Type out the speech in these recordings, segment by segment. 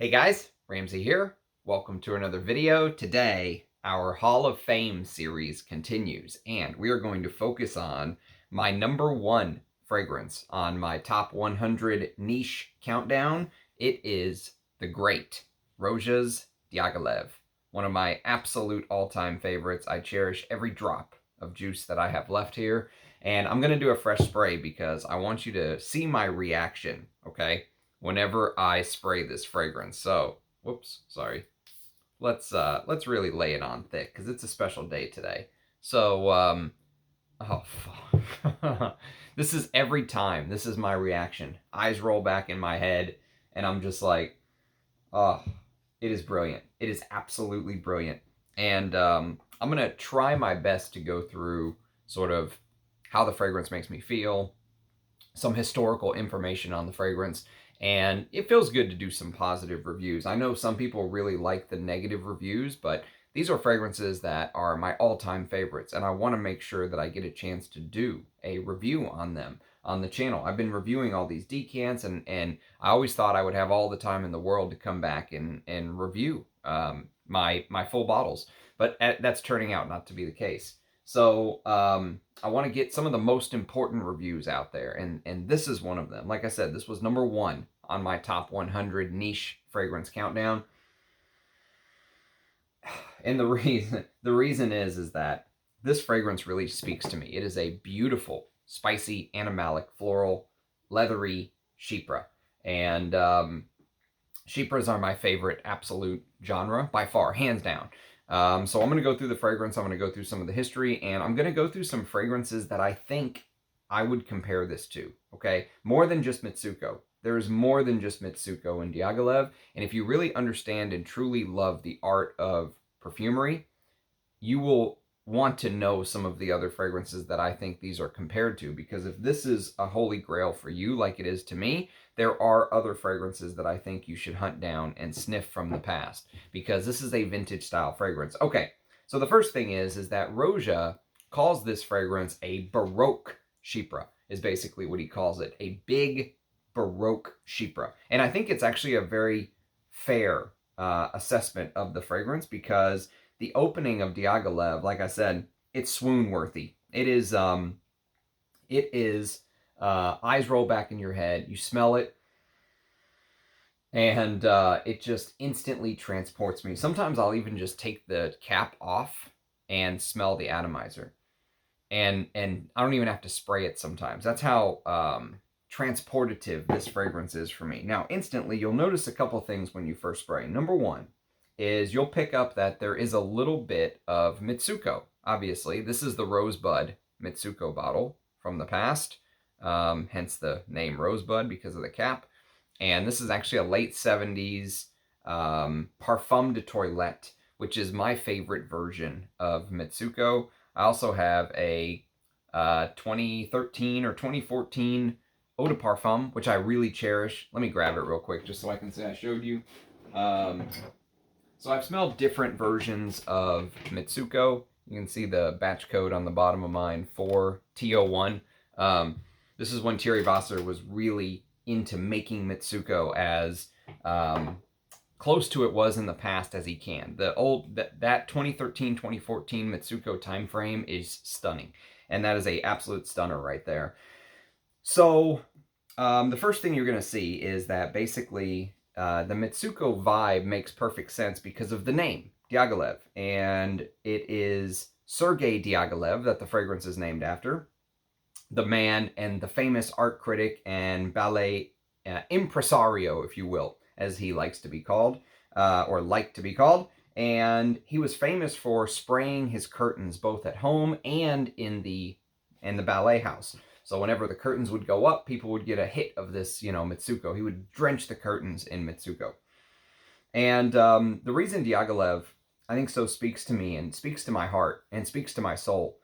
Hey guys, Ramsey here. Welcome to another video. Today, our Hall of Fame series continues, and we are going to focus on my number one fragrance on my top 100 niche countdown. It is the great Rochas Diaghilev, one of my absolute all-time favorites. I cherish every drop of juice that I have left here, and I'm going to do a fresh spray because I want you to see my reaction, okay? Whenever I spray this fragrance. So, whoops, sorry. Let's really lay it on thick because it's a special day today. So, oh, this is every time. This is my reaction. Eyes roll back in my head, and I'm just like, oh, it is brilliant. It is absolutely brilliant. And I'm gonna try my best to go through sort of how the fragrance makes me feel, some historical information on the fragrance, and it feels good to do some positive reviews. I know some people really like the negative reviews, but these are fragrances that are my all-time favorites, and I want to make sure that I get a chance to do a review on them on the channel. I've been reviewing all these decants, and I always thought I would have all the time in the world to come back and review my full bottles, but that's turning out not to be the case. So I want to get some of the most important reviews out there, and this is one of them. Like I said, this was number one on my top 100 niche fragrance countdown. And the reason is that this fragrance really speaks to me. It is a beautiful, spicy, animalic, floral, leathery chypre, and chypres are my favorite absolute genre by far, hands down. So I'm going to go through the fragrance, I'm going to go through some of the history, and I'm going to go through some fragrances that I think I would compare this to, okay? More than just Mitsouko. There's more than just Mitsouko and Diaghilev, and if you really understand and truly love the art of perfumery, you will want to know some of the other fragrances that I think these are compared to, because if this is a holy grail for you like it is to me, there are other fragrances that I think you should hunt down and sniff from the past, because this is a vintage style fragrance. Okay, so the first thing is that Roja calls this fragrance a Baroque chypre, is basically what he calls it, a big Baroque chypre. And I think it's actually a very fair assessment of the fragrance, because the opening of Diaghilev, like I said, it's swoon worthy. It is eyes roll back in your head. You smell it, and it just instantly transports me. Sometimes I'll even just take the cap off and smell the atomizer, and I don't even have to spray it sometimes. That's how transportative this fragrance is for me. Now, instantly, you'll notice a couple things when you first spray. Number one is you'll pick up that there is a little bit of Mitsouko. Obviously, this is the Rosebud Mitsouko bottle from the past, hence the name Rosebud because of the cap. And this is actually a late 70s Parfum de Toilette, which is my favorite version of Mitsouko. I also have a 2013 or 2014 Eau de Parfum, which I really cherish. Let me grab it real quick just so I can say I showed you. So I've smelled different versions of Mitsouko. You can see the batch code on the bottom of mine, 4T01. This is when Thierry Vasseur was really into making Mitsouko as close to it was in the past as he can. That 2013-2014 Mitsouko time frame is stunning, and that is a absolute stunner right there. So the first thing you're going to see is that basically the Mitsouko vibe makes perfect sense because of the name, Diaghilev. And it is Sergey Diaghilev that the fragrance is named after, the man and the famous art critic and ballet impresario, if you will, as he likes to be called, or like to be called. And he was famous for spraying his curtains both at home and in the ballet house. So whenever the curtains would go up, people would get a hit of this, Mitsouko. He would drench the curtains in Mitsouko. And the reason Diaghilev, I think, so speaks to me and speaks to my heart and speaks to my soul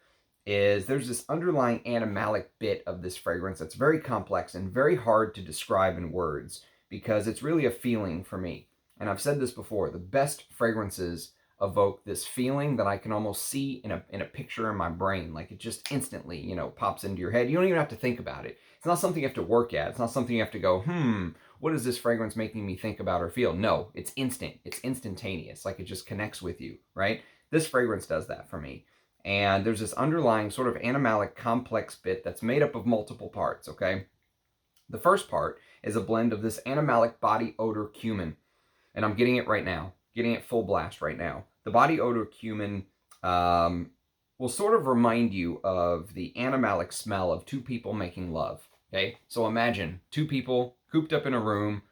is there's this underlying animalic bit of this fragrance that's very complex and very hard to describe in words, because it's really a feeling for me. And I've said this before, the best fragrances evoke this feeling that I can almost see in a picture in my brain. Like it just instantly, pops into your head. You don't even have to think about it. It's not something you have to work at. It's not something you have to go, what is this fragrance making me think about or feel? No, it's instant. It's instantaneous. Like it just connects with you, right? This fragrance does that for me. And there's this underlying sort of animalic complex bit that's made up of multiple parts, okay? The first part is a blend of this animalic body odor cumin. And I'm getting it right now, getting it full blast right now. The body odor cumin will sort of remind you of the animalic smell of two people making love, okay? So imagine two people cooped up in a room,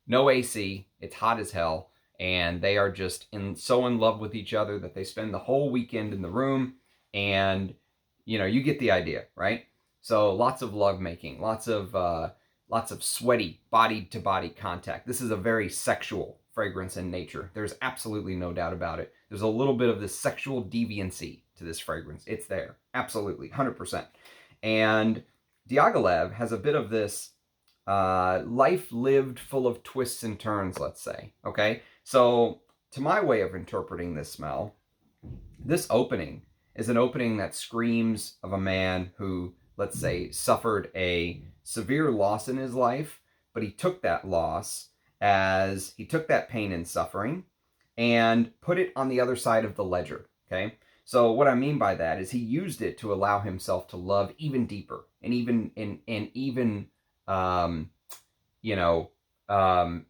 no AC, it's hot as hell, and they are just so in love with each other that they spend the whole weekend in the room, and, you know, you get the idea, right? So lots of love making, lots of sweaty body-to-body contact. This is a very sexual fragrance in nature. There's absolutely no doubt about it. There's a little bit of this sexual deviancy to this fragrance. It's there. Absolutely. 100%. And Diaghilev has a bit of this life lived full of twists and turns, let's say. Okay? So, to my way of interpreting this smell, this opening is an opening that screams of a man who, let's say, suffered a severe loss in his life, but he took that loss as he took that pain and suffering and put it on the other side of the ledger, okay? So what I mean by that is he used it to allow himself to love even deeper and even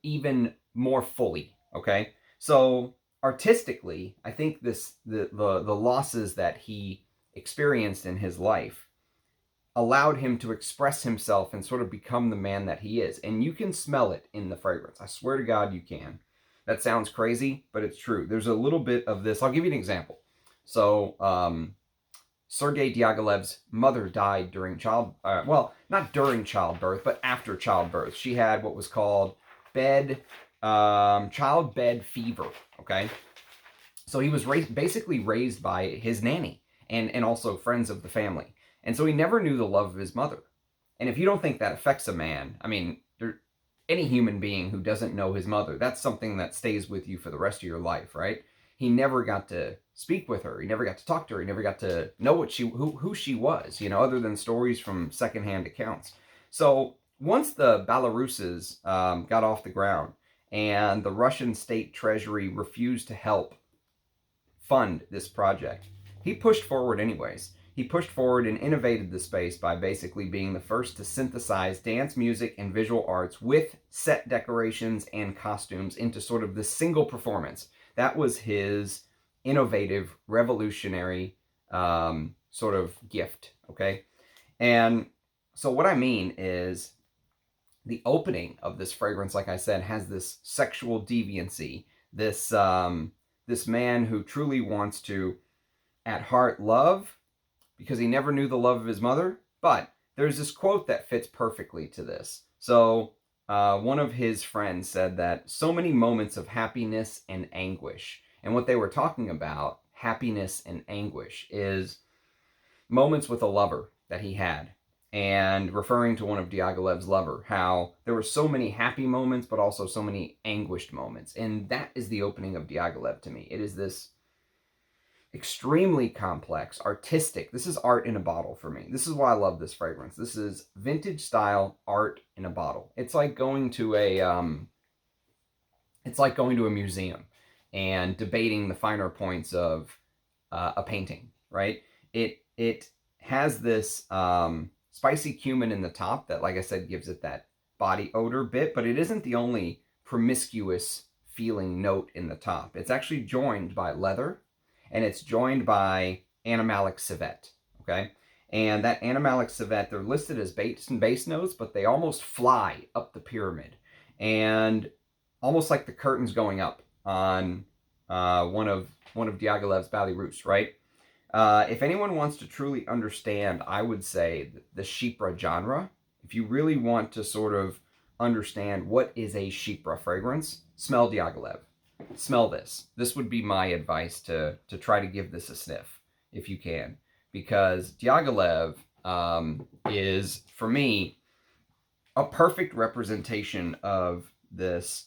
even more fully, okay? So artistically, I think the losses that he experienced in his life allowed him to express himself and sort of become the man that he is. And you can smell it in the fragrance. I swear to God you can. That sounds crazy, but it's true. There's a little bit of this. I'll give you an example. So, Sergey Diaghilev's mother died during not during childbirth, but after childbirth. She had what was called child bed fever, okay? So he was basically raised by his nanny and also friends of the family. And so he never knew the love of his mother. And if you don't think that affects a man, I mean, any human being who doesn't know his mother, that's something that stays with you for the rest of your life, right? He never got to speak with her. He never got to talk to her. He never got to know who she was, you know, other than stories from secondhand accounts. So once the Belarus's got off the ground and the Russian state treasury refused to help fund this project, he pushed forward anyways. He pushed forward and innovated the space by basically being the first to synthesize dance music and visual arts with set decorations and costumes into sort of this single performance. That was his innovative, revolutionary sort of gift, okay? And so what I mean is the opening of this fragrance, like I said, has this sexual deviancy, this man who truly wants to, at heart, love, because he never knew the love of his mother. But there's this quote that fits perfectly to this. So one of his friends said that so many moments of happiness and anguish. And what they were talking about, happiness and anguish, is moments with a lover that he had. And referring to one of Diaghilev's lover, how there were so many happy moments, but also so many anguished moments. And that is the opening of Diaghilev to me. It is this extremely complex, artistic. This is art in a bottle for me. This is why I love this fragrance. This is vintage style art in a bottle. It's like going to a museum and debating the finer points of a painting, right? It has this spicy cumin in the top that, like I said, gives it that body odor bit, but it isn't the only promiscuous feeling note in the top. It's actually joined by leather, and it's joined by Animalic civet, okay? And that Animalic civet, they're listed as base notes, but they almost fly up the pyramid. And almost like the curtains going up on one of Diaghilev's Belarus, right? If anyone wants to truly understand, I would say the Chypre genre, if you really want to sort of understand what is a Chypre fragrance, smell Diaghilev. Smell this. This would be my advice to try to give this a sniff, if you can. Because Diaghilev is, for me, a perfect representation of this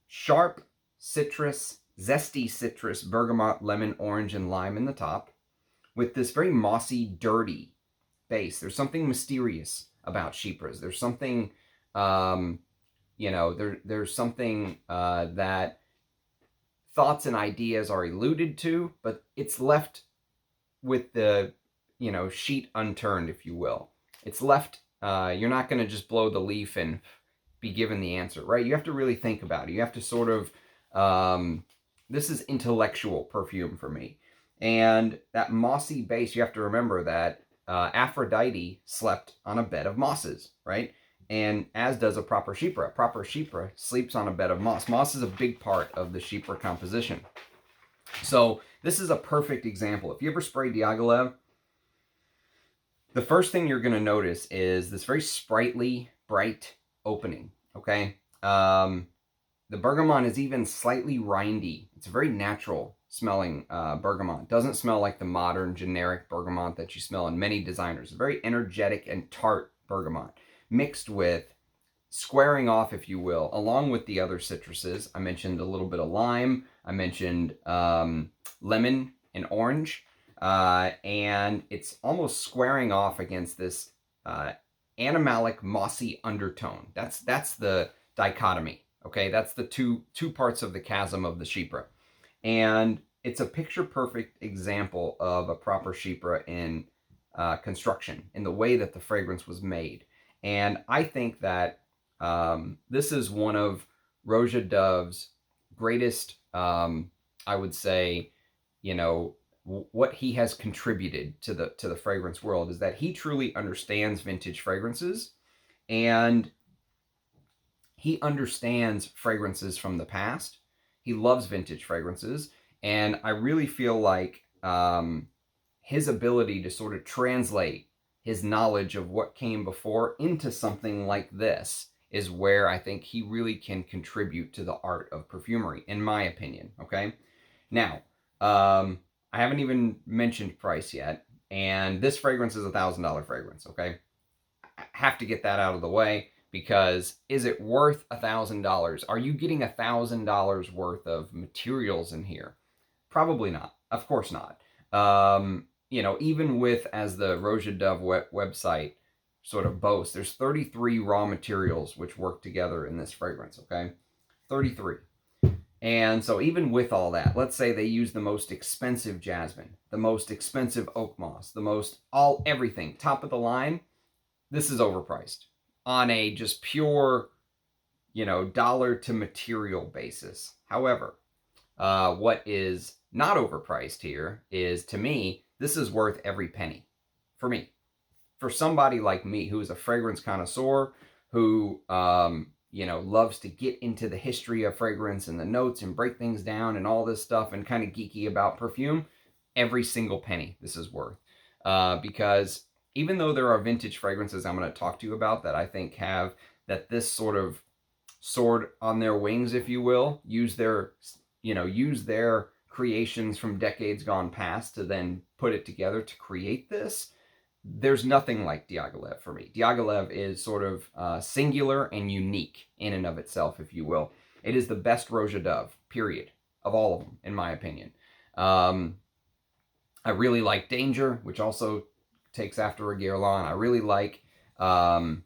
sharp citrus, zesty citrus, bergamot, lemon, orange, and lime in the top, with this very mossy, dirty base. There's something mysterious about Chypres. There's something you know, there's something that thoughts and ideas are alluded to, but it's left with the, you know, sheet unturned, if you will. It's left, you're not going to just blow the leaf and be given the answer, right? You have to really think about it. You have to sort of, this is intellectual perfume for me. And that mossy base, you have to remember that Aphrodite slept on a bed of mosses, right? And as does a proper chypre. A proper chypre sleeps on a bed of moss. Moss is a big part of the chypre composition. So this is a perfect example. If you ever spray Diaghilev, the first thing you're going to notice is this very sprightly, bright opening, okay? The bergamot is even slightly rindy. It's a very natural smelling bergamot. It doesn't smell like the modern generic bergamot that you smell in many designers. It's very energetic and tart bergamot, mixed with squaring off, if you will, along with the other citruses. I mentioned a little bit of lime. I mentioned lemon and orange. And it's almost squaring off against this animalic, mossy undertone. That's the dichotomy. Okay, that's the two parts of the chasm of the chypre. And it's a picture-perfect example of a proper chypre in construction, in the way that the fragrance was made. And I think that this is one of Roja Dove's greatest, I would say, you know, what he has contributed to the fragrance world is that he truly understands vintage fragrances, and he understands fragrances from the past. He loves vintage fragrances, and I really feel like his ability to sort of translate his knowledge of what came before into something like this is where I think he really can contribute to the art of perfumery, in my opinion, okay? Now, I haven't even mentioned price yet, and this fragrance is a $1,000 fragrance, okay? I have to get that out of the way, because is it worth $1,000? Are you getting $1,000 worth of materials in here? Probably not. Of course not. You know, even with, as the Roja Dove website sort of boasts, there's 33 raw materials which work together in this fragrance, okay? 33. And so even with all that, let's say they use the most expensive jasmine, the most expensive oak moss, the most, everything, top of the line, this is overpriced on a just pure, you know, dollar to material basis. However, what is not overpriced here is, to me, this is worth every penny. For me. For somebody like me, who is a fragrance connoisseur, who, you know, loves to get into the history of fragrance and the notes and break things down and all this stuff and kind of geeky about perfume, every single penny this is worth. Because even though there are vintage fragrances I'm going to talk to you about that I think have this sort of sword on their wings, if you will, use their creations from decades gone past to then put it together to create this, there's nothing like Diaghilev for me. Diaghilev is sort of singular and unique in and of itself, if you will. It is the best Roja Dove, period, of all of them, in my opinion. I really like Danger, which also takes after a Guerlain. I really like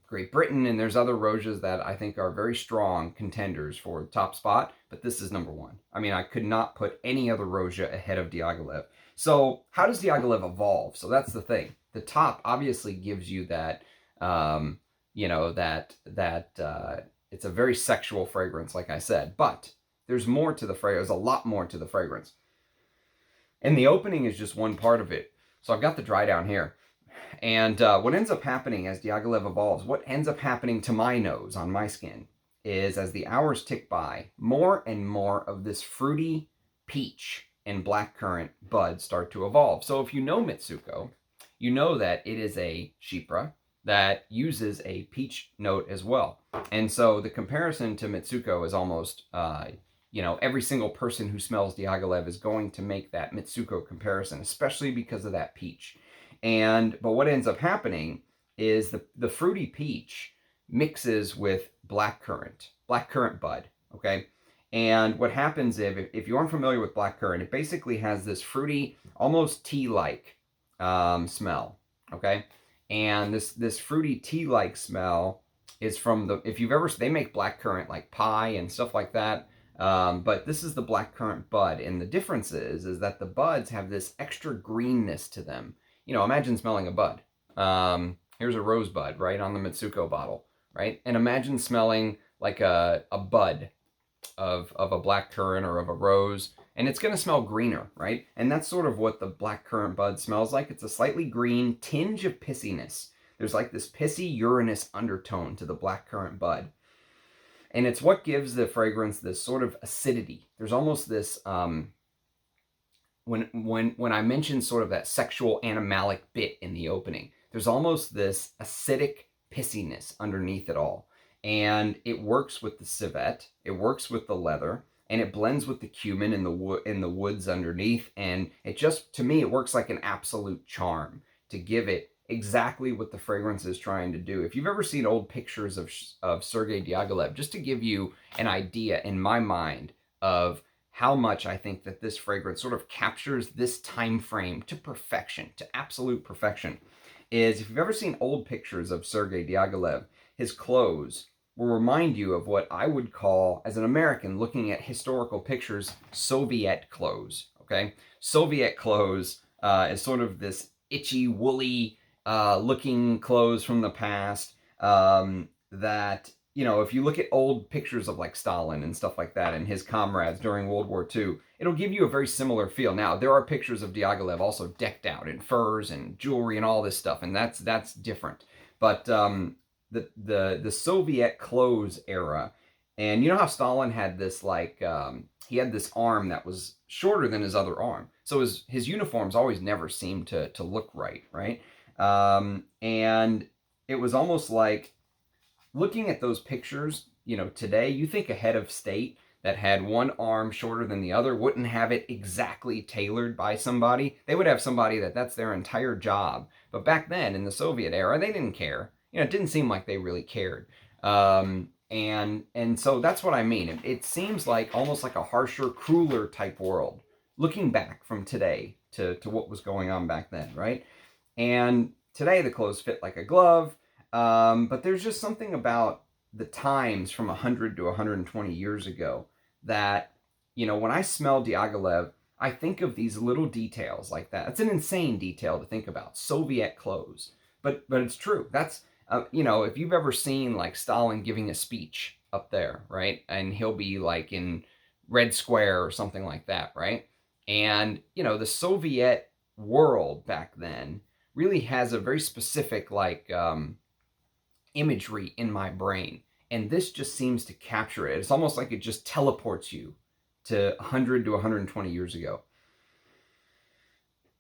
Great Britain, and there's other Rojas that I think are very strong contenders for the top spot, but this is number one. I mean, I could not put any other Roja ahead of Diaghilev. So how does Diaghilev evolve? So that's the thing. The top obviously gives you that, you know, it's a very sexual fragrance, like I said, but there's more to the fragrance. There's a lot more to the fragrance. And the opening is just one part of it. So I've got the dry down here. And what ends up happening as Diaghilev evolves, what ends up happening to my nose, on my skin, is as the hours tick by, more and more of this fruity peach and blackcurrant buds start to evolve. So if you know Mitsouko, you know that it is a chypre that uses a peach note as well. And so the comparison to Mitsouko is almost, you know, every single person who smells Diaghilev is going to make that Mitsouko comparison, especially because of that peach. But what ends up happening is the fruity peach mixes with blackcurrant bud, okay? And what happens if you aren't familiar with blackcurrant, it basically has this fruity, almost tea-like smell, okay? And this fruity tea-like smell is from the, if you've ever, they make blackcurrant like pie and stuff like that. But this is the blackcurrant bud, and the difference is that the buds have this extra greenness to them. You know, imagine smelling a bud. Here's a rosebud, right, on the Mitsouko bottle, right? And imagine smelling like a bud of a blackcurrant or of a rose, and it's going to smell greener, right? And that's sort of what the blackcurrant bud smells like. It's a slightly green tinge of pissiness. There's like this pissy, urinous undertone to the blackcurrant bud. And it's what gives the fragrance this sort of acidity. There's almost this, when I mentioned sort of that sexual animalic bit in the opening, there's almost this acidic pissiness underneath it all. And it works with the civet, it works with the leather, and it blends with the cumin in the woods underneath. And it just, to me, it works like an absolute charm to give it exactly what the fragrance is trying to do. If you've ever seen old pictures of Sergey Diaghilev, just to give you an idea in my mind of how much I think that this fragrance sort of captures this time frame to perfection, to absolute perfection, is if you've ever seen old pictures of Sergey Diaghilev, his clothes will remind you of what I would call, as an American looking at historical pictures, Soviet clothes, okay? Soviet clothes is sort of this itchy, woolly, looking clothes from the past that, you know, if you look at old pictures of like Stalin and stuff like that and his comrades during World War II, it'll give you a very similar feel. Now, there are pictures of Diaghilev also decked out in furs and jewelry and all this stuff, and that's different. But the Soviet clothes era, and you know how Stalin had this like, he had this arm that was shorter than his other arm. So his uniforms always never seemed to look right, right? And it was almost like looking at those pictures, you know, today, you think a head of state that had one arm shorter than the other wouldn't have it exactly tailored by somebody. They would have somebody that's their entire job. But back then, in the Soviet era, they didn't care. You know, it didn't seem like they really cared. And so that's what I mean. It seems like almost like a harsher, crueler type world, looking back from today to what was going on back then, right? And today the clothes fit like a glove, but there's just something about the times from 100 to 120 years ago that, you know, when I smell Diaghilev, I think of these little details like that. It's an insane detail to think about, Soviet clothes, but it's true. That's, you know, if you've ever seen like Stalin giving a speech up there, right? And he'll be like in Red Square or something like that, right? And, you know, the Soviet world back then really has a very specific like imagery in my brain, and this just seems to capture it. It's almost like it just teleports you to 100 to 120 years ago.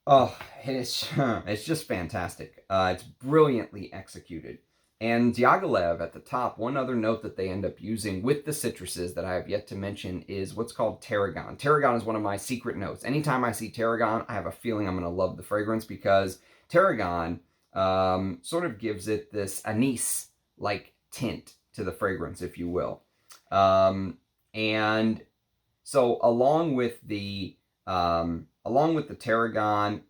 Oh, it's just fantastic. It's brilliantly executed. And Diaghilev at the top, one other note that they end up using with the citruses that I have yet to mention is what's called tarragon. Tarragon is one of my secret notes. Anytime I see tarragon, I have a feeling I'm going to love the fragrance, because tarragon sort of gives it this anise-like tint to the fragrance, if you will. And so along with the tarragon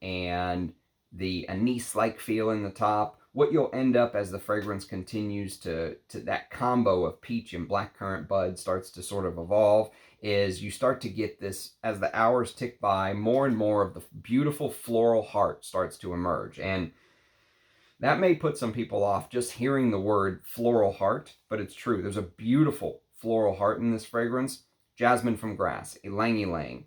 and the anise-like feel in the top, what you'll end up as the fragrance continues to that combo of peach and blackcurrant bud starts to sort of evolve, is you start to get this, as the hours tick by, more and more of the beautiful floral heart starts to emerge. And that may put some people off just hearing the word floral heart, but it's true. There's a beautiful floral heart in this fragrance. Jasmine from grass, ylang ylang,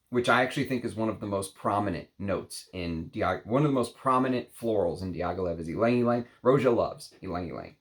which I actually think is one of the most prominent notes in one of the most prominent florals in Diaghilev is ylang ylang. Roja loves ylang ylang.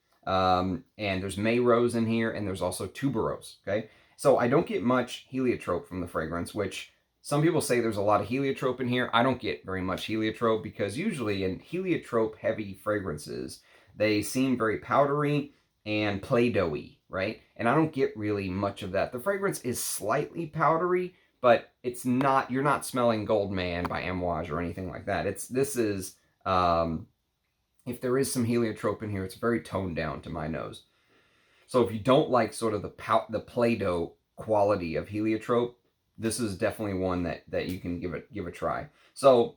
And there's May rose in here, and there's also tuberose, okay? So I don't get much heliotrope from the fragrance, which some people say there's a lot of heliotrope in here. I don't get very much heliotrope, because usually in heliotrope-heavy fragrances, they seem very powdery and Play-Doh-y, right? And I don't get really much of that. The fragrance is slightly powdery, but it's not, you're not smelling Goldman by Amouage or anything like that. This is, if there is some heliotrope in here, it's very toned down to my nose. So if you don't like sort of the Play-Doh quality of heliotrope, this is definitely one that you can give a try. So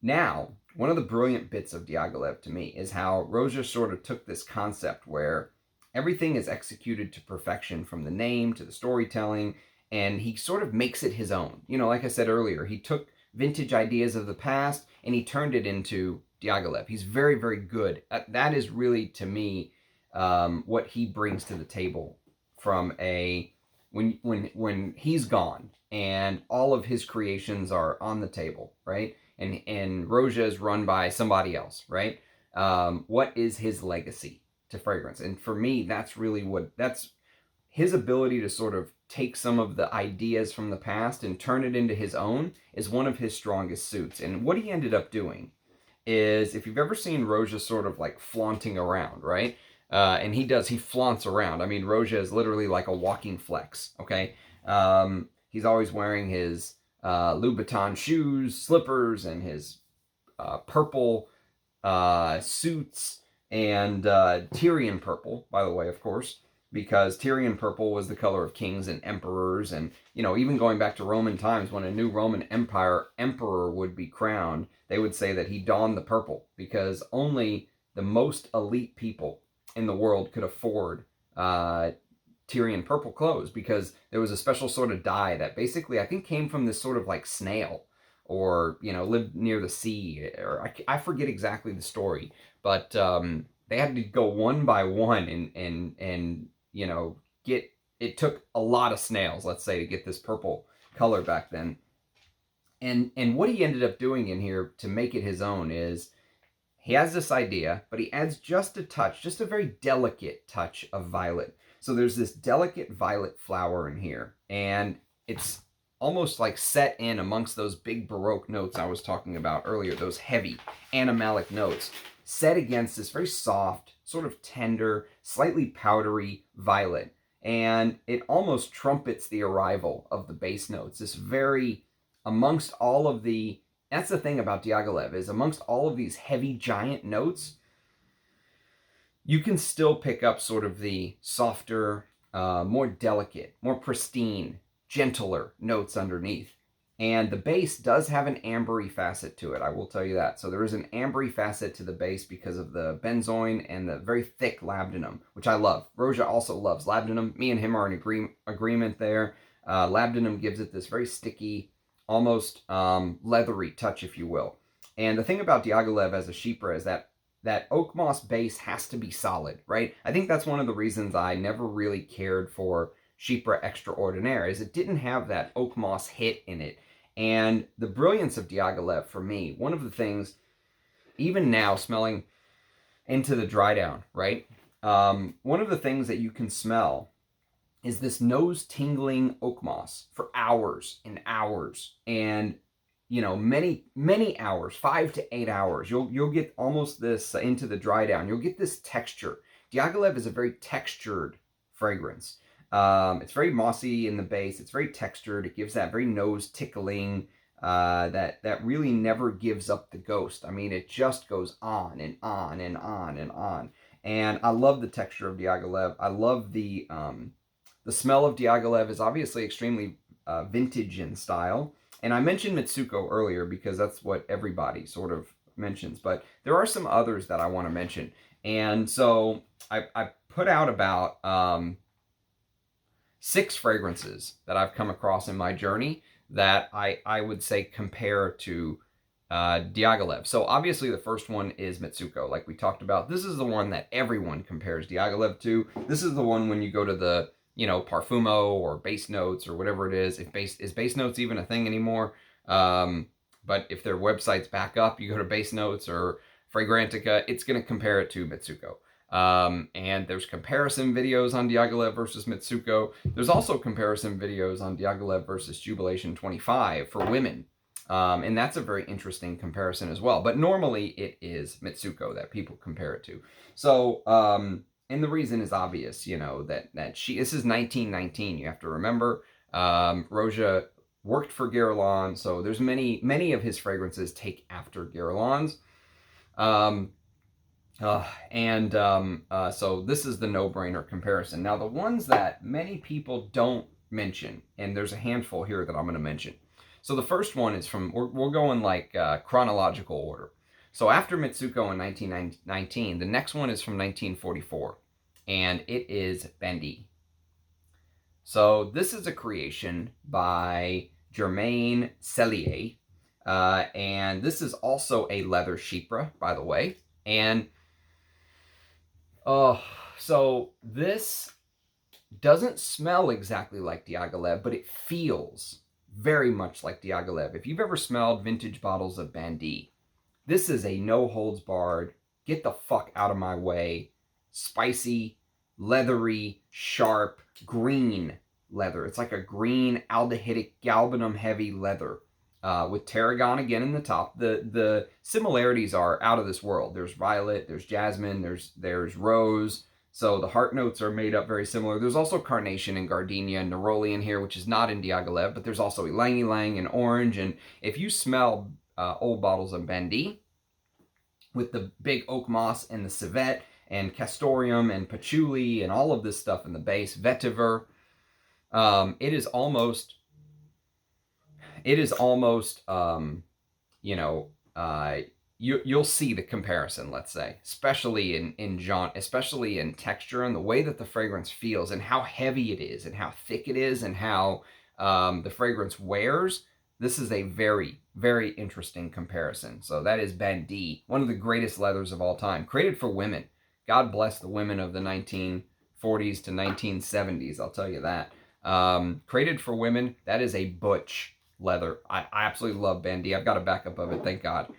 Now, one of the brilliant bits of Diaghilev to me is how Roja sort of took this concept where everything is executed to perfection, from the name to the storytelling, and he sort of makes it his own. You know, like I said earlier, he took vintage ideas of the past and he turned it into Diaghilev. He's very, very good. That is really, to me, what he brings to the table from a when he's gone and all of his creations are on the table, right? And Roja is run by somebody else, right? What is his legacy to fragrance? And for me, that's really that's his ability to sort of take some of the ideas from the past and turn it into his own is one of his strongest suits. And what he ended up doing is, if you've ever seen Roja sort of like flaunting around, right? And he flaunts around. I mean, Roja is literally like a walking flex, okay? He's always wearing his Louboutin shoes, slippers, and his purple suits, and Tyrian purple, by the way, of course, because Tyrian purple was the color of kings and emperors, and, you know, even going back to Roman times, when a new Roman emperor would be crowned, they would say that he donned the purple, because only the most elite people in the world could afford Tyrian purple clothes, because there was a special sort of dye that basically, I think, came from this sort of like snail, or, you know, lived near the sea, or I forget exactly the story, but they had to go one by one and you know, it took a lot of snails, let's say, to get this purple color back then. And what he ended up doing in here to make it his own is, he has this idea, but he adds just a touch, just a very delicate touch of violet. So there's this delicate violet flower in here, and it's almost like set in amongst those big Baroque notes I was talking about earlier, those heavy animalic notes, set against this very soft, sort of tender, slightly powdery violet. And it almost trumpets the arrival of the bass notes. This very, amongst all of the, that's the thing about Diaghilev, is amongst all of these heavy giant notes, you can still pick up sort of the softer, more delicate, more pristine, gentler notes underneath. And the base does have an ambery facet to it, I will tell you that. So there is an ambery facet to the base because of the benzoin and the very thick labdanum, which I love. Roja also loves labdanum. Me and him are in agreement there. Labdanum gives it this very sticky, almost leathery touch, if you will. And the thing about Diaghilev as a Chypre is that oak moss base has to be solid, right? I think that's one of the reasons I never really cared for Chypre Extraordinaire, is it didn't have that oak moss hit in it. And the brilliance of Diaghilev, for me, one of the things, even now smelling into the dry down, right? One of the things that you can smell is this nose tingling oak moss for hours and hours, and, you know, many hours, 5 to 8 hours. You'll get almost this into the dry down. You'll get this texture. Diaghilev is a very textured fragrance. It's very mossy in the base. It's very textured. It gives that very nose tickling that really never gives up the ghost. I mean, it just goes on and on and on and on. And I love the texture of Diaghilev. I love the smell of Diaghilev is obviously extremely vintage in style. And I mentioned Mitsouko earlier because that's what everybody sort of mentions. But there are some others that I want to mention. And so I put out about 6 fragrances that I've come across in my journey that I would say compare to Diaghilev. So obviously the first one is Mitsouko, like we talked about. This is the one that everyone compares Diaghilev to. This is the one when you go to the, you know, Parfumo or Base Notes or whatever it is. Is Base Notes even a thing anymore? But if their websites back up, you go to Base Notes or Fragrantica, it's going to compare it to Mitsouko. And there's comparison videos on Diaghilev versus Mitsouko. There's also comparison videos on Diaghilev versus Jubilation 25 for women. And that's a very interesting comparison as well. But normally it is Mitsouko that people compare it to. So, and the reason is obvious, you know, that this is 1919, you have to remember. Roja worked for Guerlain, so there's many of his fragrances take after Guerlain's. So this is the no-brainer comparison. Now, the ones that many people don't mention, and there's a handful here that I'm going to mention. So the first one is from, we're going like chronological order. So after Mitsouko in 1919, the next one is from 1944, and it is Bandit. So this is a creation by Guerlain Mitsouko, and this is also a leather chypre, by the way. And so this doesn't smell exactly like Diaghilev, but it feels very much like Diaghilev. If you've ever smelled vintage bottles of Bandit, this is a no-holds-barred, get the fuck out of my way, spicy, leathery, sharp, green leather. It's like a green aldehydic galbanum heavy leather with tarragon again in the top. The similarities are out of this world. There's violet, there's jasmine, there's rose. So the heart notes are made up very similar. There's also carnation and gardenia and neroli in here, which is not in Diaghilev, but there's also ylang ylang and orange. And if you smell old bottles of Bandit with the big oak moss and the civet and castoreum and patchouli and all of this stuff in the base, vetiver, it is almost you'll see the comparison, let's say, especially especially in texture and the way that the fragrance feels and how heavy it is and how thick it is and how the fragrance wears. This is a very, very interesting comparison. So that is Bandit, one of the greatest leathers of all time, created for women. God bless the women of the 1940s to 1970s, I'll tell you that. Created for women, that is a butch leather. I absolutely love Bandit. I've got a backup of it, thank God.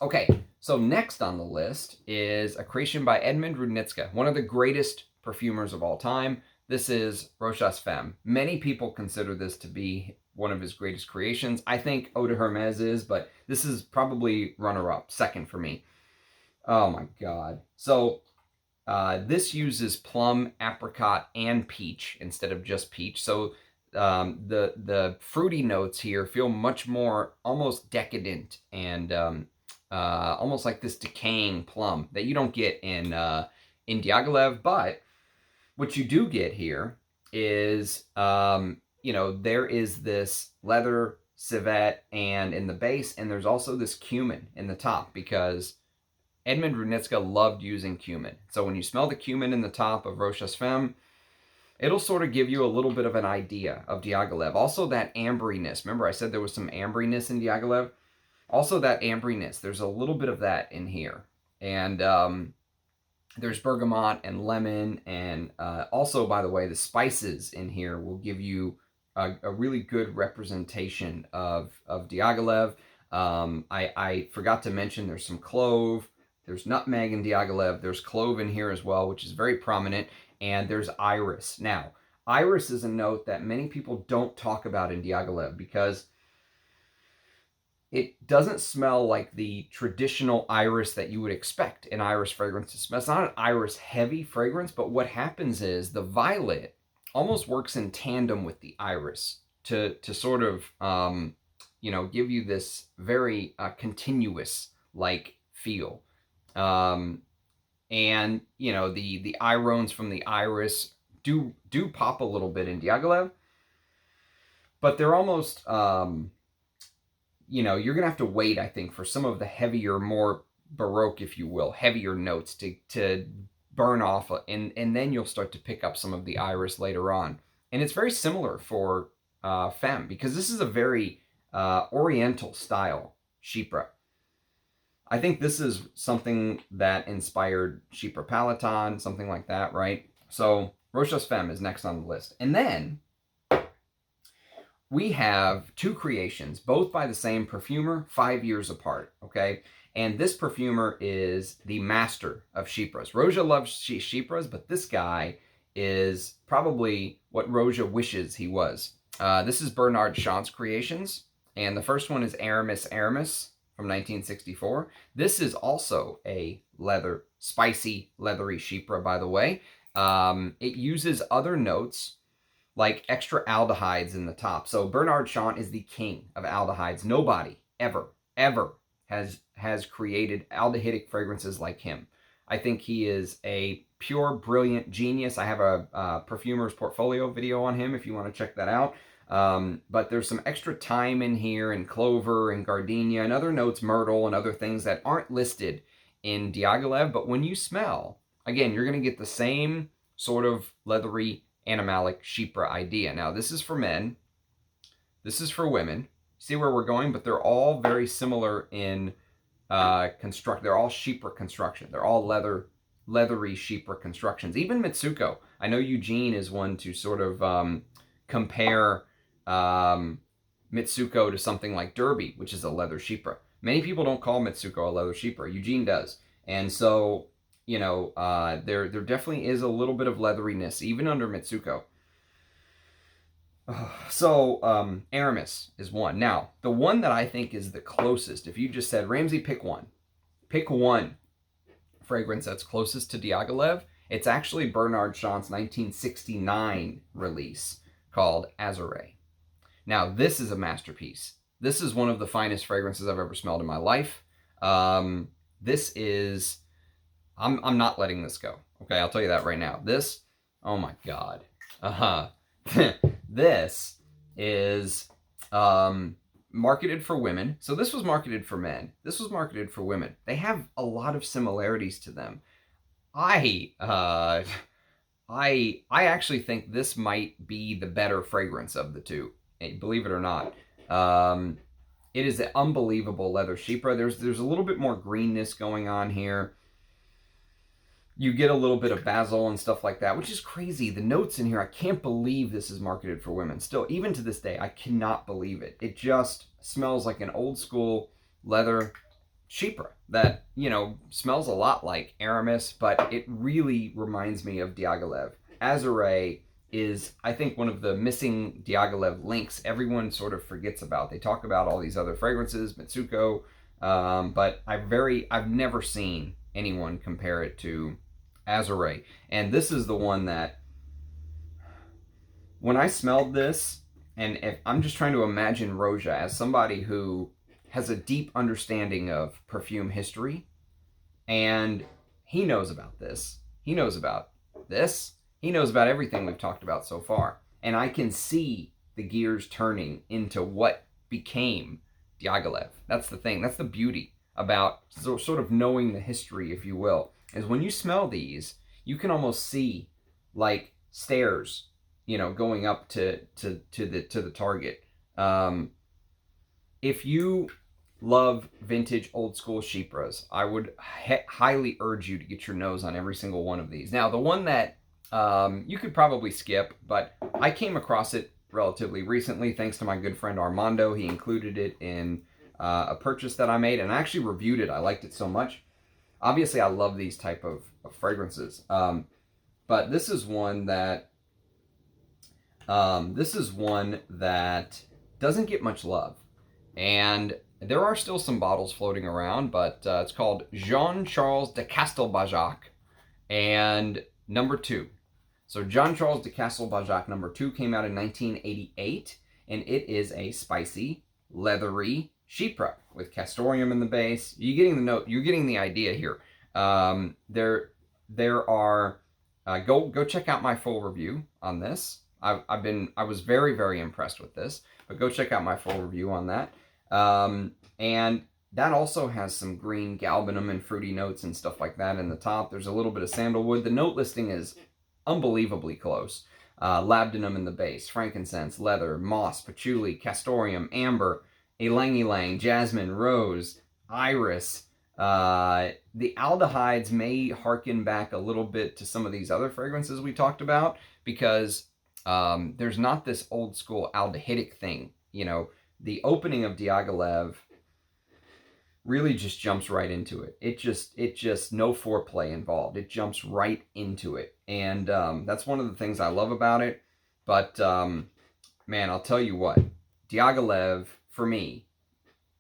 Okay, so next on the list is a creation by Edmund Rudnitska, one of the greatest perfumers of all time. This is Rochas Femme. Many people consider this to be one of his greatest creations. I think Eau de Hermes is, but this is probably runner-up, second for me. Oh my God. So this uses plum, apricot, and peach instead of just peach. So the fruity notes here feel much more almost decadent and almost like this decaying plum that you don't get in Diaghilev. But what you do get here is there is this leather civet and in the base, and there's also this cumin in the top because Edmund Rudnitska loved using cumin. So when you smell the cumin in the top of Rochas Femme, it'll sort of give you a little bit of an idea of Diaghilev. Also that ambriness. Remember I said there was some ambriness in Diaghilev? Also that ambriness. There's a little bit of that in here. And there's bergamot and lemon. And also, by the way, the spices in here will give you a really good representation of Diaghilev. I forgot to mention there's some clove. There's nutmeg in Diaghilev. There's clove in here as well, which is very prominent. And there's iris. Now, iris is a note that many people don't talk about in Diaghilev because it doesn't smell like the traditional iris that you would expect an iris fragrance to smell. It's not an iris heavy fragrance, but what happens is the violet almost works in tandem with the iris to sort of, give you this very continuous like feel. And the irones from the iris do pop a little bit in Diaghilev, but they're almost, you're gonna have to wait, I think, for some of the heavier, more Baroque, if you will, heavier notes to burn off, and then you'll start to pick up some of the iris later on. And it's very similar for Femme because this is a very Oriental style chypre. I think this is something that inspired Chypre Palatin, something like that, right? So Rochas Femme is next on the list. And then we have two creations, both by the same perfumer, 5 years apart, okay? And this perfumer is the master of chypres. Roja loves chypres, but this guy is probably what Roja wishes he was. This is Bernard Chant's creations, and the first one is Aramis Aramis from 1964. This is also a spicy, leathery chypre, by the way. It uses other notes like extra aldehydes in the top. So Bernard Chant is the king of aldehydes. Nobody ever has created aldehydic fragrances like him. I think he is a pure, brilliant genius. I have a perfumer's portfolio video on him if you want to check that out. But there's some extra thyme in here, and clover and gardenia and other notes, myrtle and other things that aren't listed in Diaghilev. But when you smell, again, you're going to get the same sort of leathery, animalic chypre idea. Now, this is for men. This is for women. See where we're going? But they're all very similar in construct. They're all chypre construction. They're all leathery chypre constructions. Even Mitsouko. I know Eugene is one to sort of compare Mitsouko to something like Derby, which is a leather chypre. Many people don't call Mitsouko a leather chypre. Eugene does. And so, you know, there definitely is a little bit of leatheriness, even under Mitsouko. So, Aramis is one. Now, the one that I think is the closest, if you just said, Ramsey, pick one fragrance that's closest to Diaghilev, it's actually Bernard Chant's 1969 release called Azuree. Now, this is a masterpiece. This is one of the finest fragrances I've ever smelled in my life. This is, I'm not letting this go. Okay, I'll tell you that right now. This, oh my God. This is marketed for women. So this was marketed for men. This was marketed for women. They have a lot of similarities to them. I actually think this might be the better fragrance of the two. Believe it or not. It is an unbelievable leather chypre. There's a little bit more greenness going on here. You get a little bit of basil and stuff like that, which is crazy. The notes in here, I can't believe this is marketed for women. Still, even to this day, I cannot believe it. It just smells like an old school leather chypre that, you know, smells a lot like Aramis, but it really reminds me of Diaghilev. Azuree is, I think, one of the missing Diaghilev links everyone sort of forgets about. They talk about all these other fragrances, Mitsouko, but I've never seen anyone compare it to Azuree. And this is the one that, when I smelled this, and if I'm just trying to imagine Roja as somebody who has a deep understanding of perfume history, and he knows about this. He knows about this. He knows about everything we've talked about so far. And I can see the gears turning into what became Diaghilev. That's the thing. That's the beauty about sort of knowing the history, if you will, is when you smell these, you can almost see like stairs, you know, going up to the target. If you love vintage old school chypres, I would highly urge you to get your nose on every single one of these. Now, the one that you could probably skip, but I came across it relatively recently thanks to my good friend Armando. He included it in a purchase that I made, and I actually reviewed it. I liked it so much. Obviously, I love these type of fragrances, but this is one that doesn't get much love, and there are still some bottles floating around, but it's called Jean-Charles de Castelbajac, and number 2. So Jean-Charles de Castelbajac number 2 came out in 1988, and it is a spicy, leathery chypre with castoreum in the base. You're getting the note. You're getting the idea here. There are go check out my full review on this. I was very, very impressed with this, but go check out my full review on that. And that also has some green galbanum and fruity notes and stuff like that in the top. There's a little bit of sandalwood. The note listing is unbelievably close. Labdanum in the base, frankincense, leather, moss, patchouli, castoreum, amber, ylang-ylang, jasmine, rose, iris. The aldehydes may harken back a little bit to some of these other fragrances we talked about, because there's not this old school aldehydic thing. You know, the opening of Diaghilev really just jumps right into it. It just no foreplay involved. It jumps right into it. And that's one of the things I love about it. But man, I'll tell you what, Diaghilev, for me,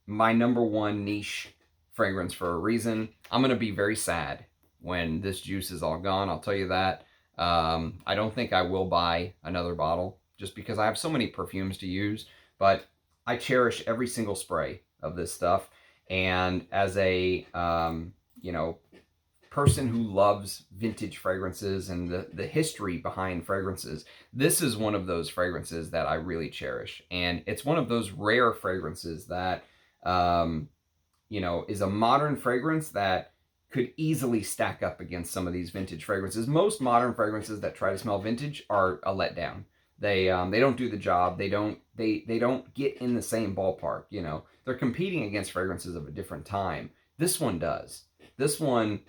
my number one niche fragrance for a reason. I'm going to be very sad when this juice is all gone. I'll tell you that. I don't think I will buy another bottle just because I have so many perfumes to use, but I cherish every single spray of this stuff. And as a, person who loves vintage fragrances and the history behind fragrances, this is one of those fragrances that I really cherish. And it's one of those rare fragrances that, you know, is a modern fragrance that could easily stack up against some of these vintage fragrances. Most modern fragrances that try to smell vintage are a letdown. They don't do the job. They don't get in the same ballpark. You know, they're competing against fragrances of a different time. This one does. This one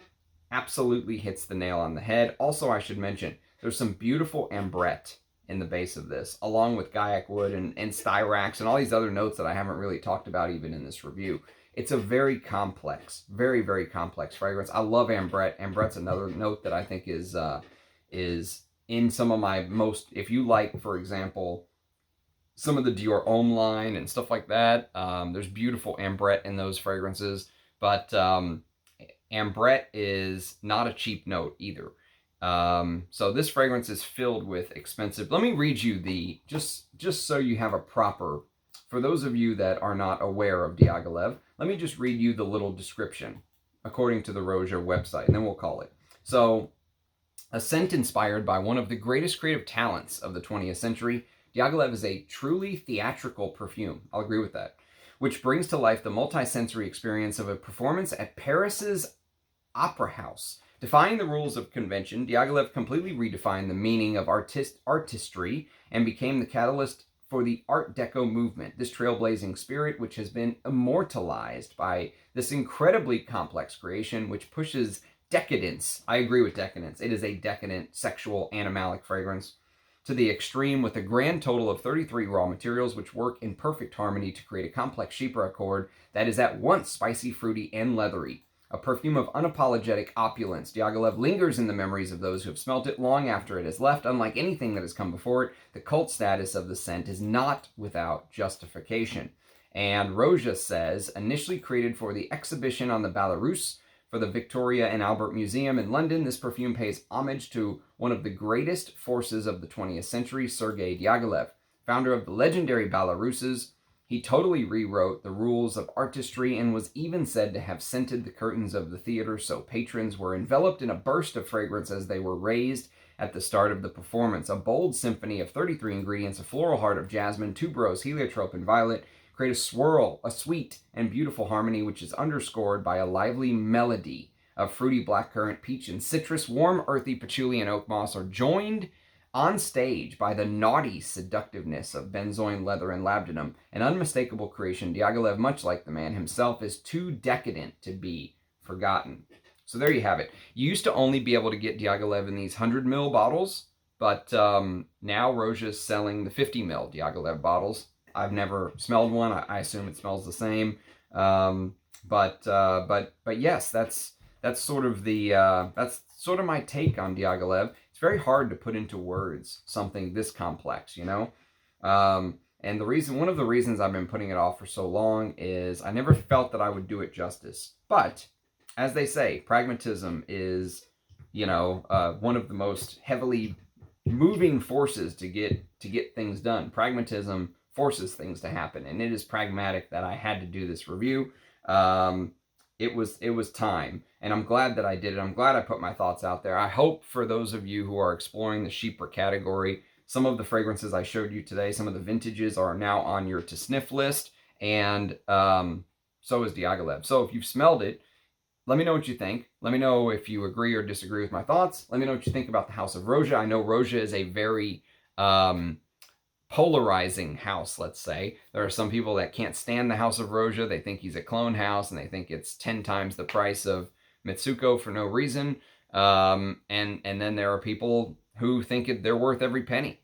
absolutely hits the nail on the head. Also, I should mention, there's some beautiful ambrette in the base of this, along with Gaiac wood and styrax and all these other notes that I haven't really talked about even in this review. It's a very complex, very, very complex fragrance. I love ambrette. Ambrette's another note that I think is in some of my most, if you like, for example, some of the Dior Homme line and stuff like that, there's beautiful ambrette in those fragrances. But ambrette is not a cheap note either. So this fragrance is filled with expensive. Let me read you the, just so you have a proper, for those of you that are not aware of Diaghilev, let me just read you the little description according to the Roja website, and then we'll call it. So, a scent inspired by one of the greatest creative talents of the 20th century, Diaghilev is a truly theatrical perfume. I'll agree with that. Which brings to life the multi-sensory experience of a performance at Paris's Opera House. Defying the rules of convention, Diaghilev completely redefined the meaning of artistry and became the catalyst for the Art Deco movement. This trailblazing spirit, which has been immortalized by this incredibly complex creation, which pushes decadence. I agree with decadence. It is a decadent, sexual, animalic fragrance to the extreme, with a grand total of 33 raw materials which work in perfect harmony to create a complex chypre accord that is at once spicy, fruity, and leathery. A perfume of unapologetic opulence, Diaghilev lingers in the memories of those who have smelt it long after it has left. Unlike anything that has come before it, the cult status of the scent is not without justification. And Roja says, initially created for the exhibition on the Belarus for the Victoria and Albert Museum in London, this perfume pays homage to one of the greatest forces of the 20th century, Sergey Diaghilev, founder of the legendary Belaruses. He totally rewrote the rules of artistry and was even said to have scented the curtains of the theater so patrons were enveloped in a burst of fragrance as they were raised at the start of the performance. A bold symphony of 33 ingredients, a floral heart of jasmine, tuberose, heliotrope, and violet, create a swirl, a sweet and beautiful harmony which is underscored by a lively melody of fruity blackcurrant, peach, and citrus. Warm, earthy patchouli and oak moss are joined on stage by the naughty seductiveness of benzoin, leather, and labdanum. An unmistakable creation, Diaghilev, much like the man himself, is too decadent to be forgotten. So there you have it. You used to only be able to get Diaghilev in these 100 ml bottles, but now Roja is selling the 50 ml Diaghilev bottles. I've never smelled one. I assume it smells the same. But yes, that's sort of the that's sort of my take on Diaghilev. It's very hard to put into words something this complex, you know. And one of the reasons I've been putting it off for so long is I never felt that I would do it justice. But as they say, pragmatism is, you know, one of the most heavily moving forces to get things done. Pragmatism forces things to happen, and it is pragmatic that I had to do this review. It was time, and I'm glad that I did it. I'm glad I put my thoughts out there. I hope for those of you who are exploring the chypre category, some of the fragrances I showed you today, some of the vintages are now on your to sniff list, and so is Diaghilev. So if you've smelled it, let me know what you think. Let me know if you agree or disagree with my thoughts. Let me know what you think about the House of Roja. I know Roja is a very polarizing house, let's say. There are some people that can't stand the House of Roja. They think he's a clone house, and they think it's 10 times the price of Mitsouko for no reason. And then there are people who think they're worth every penny.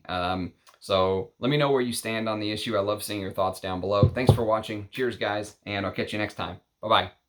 So let me know where you stand on the issue. I love seeing your thoughts down below. Thanks for watching. Cheers, guys, and I'll catch you next time. Bye-bye.